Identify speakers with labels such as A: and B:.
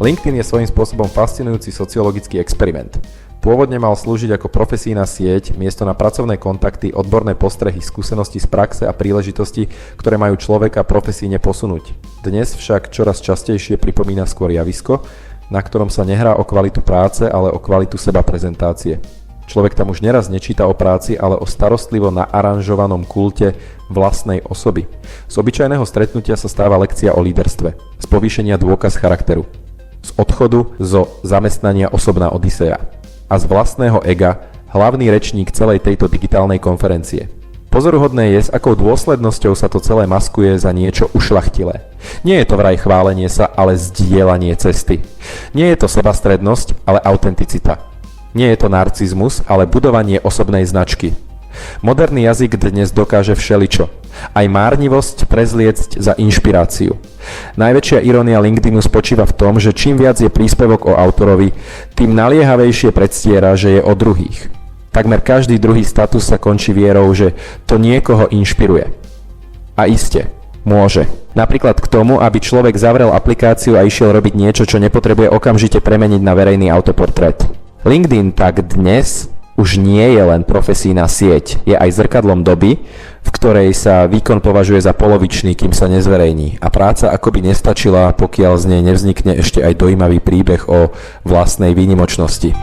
A: LinkedIn je svojím spôsobom fascinujúci sociologický experiment. Pôvodne mal slúžiť ako profesijná sieť, miesto na pracovné kontakty, odborné postrehy, skúsenosti z praxe a príležitosti, ktoré majú človeka profesíne posunúť. Dnes však čoraz častejšie pripomína skôr javisko, na ktorom sa nehrá o kvalitu práce, ale o kvalitu seba prezentácie. Človek tam už neraz nečíta o práci, ale o starostlivo naaranžovanom kulte vlastnej osoby. Z obyčajného stretnutia sa stáva lekcia o líderstve, z povýšenia dôkaz charakteru, z odchodu zo zamestnania osobná odiseja a z vlastného ega hlavný rečník celej tejto digitálnej konferencie. Pozoruhodné je, s akou dôslednosťou sa to celé maskuje za niečo ušľachtilé. Nie je to vraj chválenie sa, ale zdieľanie cesty. Nie je to sebastrednosť, ale autenticita. Nie je to narcizmus, ale budovanie osobnej značky. Moderný jazyk dnes dokáže všeličo. Aj márnivosť prezliecť za inšpiráciu. Najväčšia irónia LinkedInu spočíva v tom, že čím viac je príspevok o autorovi, tým naliehavejšie predstiera, že je o druhých. Takmer každý druhý status sa končí vierou, že to niekoho inšpiruje. A iste, môže. Napríklad k tomu, aby človek zavrel aplikáciu a išiel robiť niečo, čo nepotrebuje okamžite premeniť na verejný autoportrét. LinkedIn tak dnes už nie je len profesijná sieť, je aj zrkadlom doby, v ktorej sa výkon považuje za polovičný, kým sa nezverejní a práca akoby nestačila, pokiaľ z nej nevznikne ešte aj dojímavý príbeh o vlastnej výnimočnosti.